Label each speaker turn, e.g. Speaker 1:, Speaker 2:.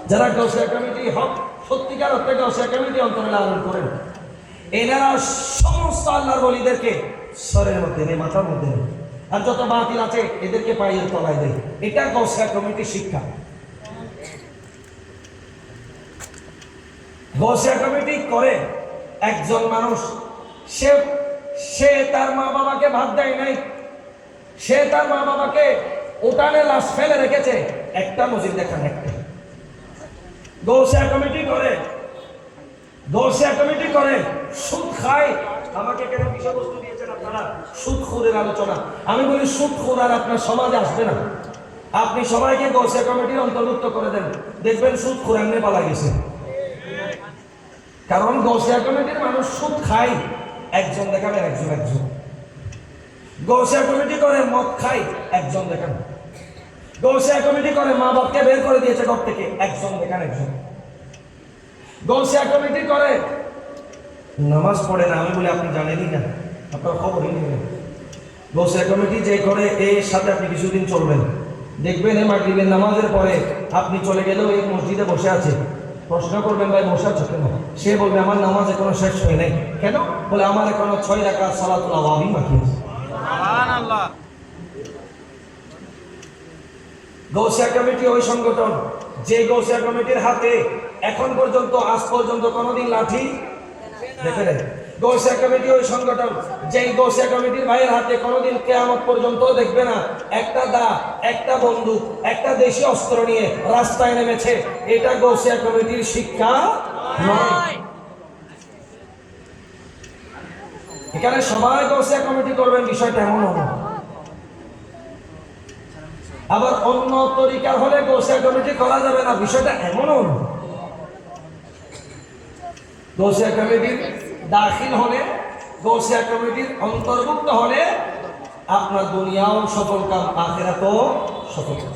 Speaker 1: যারা গৌসিয়া কমিটি হক সত্যিকার অর্থে গৌসিয়া কমিটি অন্তরে লালন করেন, এনারা সমস্ত আল্লাহর ওলিদেরকে স্বরের মধ্যে নেই, মাথার মধ্যে নেই, আর যত বাতিল আছে এদেরকে পায়ের তলায় দেয়। এটা গৌসিয়া কমিটির শিক্ষা। গৌসিয়া কমিটি করে একজন মানুষ, সে তার মা বাবাকে ভাত দেয় নাই, সে তার মা বাবাকে উঠানে লাশ ফেলে রেখেছে, একটা মসজিদ দেখান একটা। গৌসিয়া কমিটি করে সুদ খায়। আমাকে কেন বিষয়বস্তু দিয়েছেন আপনারা? সুদখোরের আলোচনা। আমি বলি সুদখোর আর আপনার সমাজে আসবে না। আপনি সবাইকে গৌসিয়া কমিটির অন্তর্ভুক্ত করে দেন, দেখবেন সুদখোর এমনি পালা গেছে। কারণ গৌসিয়া কমিটির মানুষ সুদ খায়, একজন দেখাবেন একজন। গৌসিয়া কমিটি করে মদ খায়, একজন দেখান। গৌসিয়া কমিটি করে মা বাপকে বের করে দিয়েছে ঘর থেকে, একজন দেখান একজন। গৌসিয়া কমিটি করে নামাজ পড়ে না, আমি বলি আপনি জানেনই না, আপনার খবরই নেবেন। গৌসিয়া কমিটি যে করে এর সাথে আপনি কিছুদিন চলবেন, দেখবেন এই মাগরিবের নামাজের পরে আপনি চলে গেলেও এই মসজিদে বসে আছে। প্রশ্ন করবেন ভাই বসে আছো কেন? সে বলবে আমার নামাজ এখনো শেষ হয় নাই। কেন? বলে আমার এখনো 6 রাকাত সালাতুল আওয়াবি বাকি আছে। সুবহানাল্লাহ। গৌসিয়া কমিটি ওই সংগঠন যে গৌসিয়া কমিটির হাতে এখন পর্যন্ত আজ পর্যন্ত কোনোদিন লাঠি দেখে নেই। গৌসিয়া কমিটি ওই সংগঠন যে গৌসিয়া কমিটির ভাইয়ের হাতে কোনোদিন কিয়ামত পর্যন্ত দেখবে না একটা দা, একটা বন্দুক, একটা দেশি অস্ত্র নিয়ে রাস্তায় নেমেছে। এটা গৌসিয়া কমিটির শিক্ষা নয়। এখানে সবাই গৌসিয়া কমিটি করবেন, বিষয়টা এমন হবে। আবার অন্য তরিকার হলে গৌসিয়া কমিটি করা যাবে না, বিষয়টা এমনও না। গৌসিয়া কমিটির দাখিল হলে, গৌসিয়া কমিটির অন্তর্ভুক্ত হলে আপনার দুনিয়াও সফল কাম, আখিরাতও সফল কাম।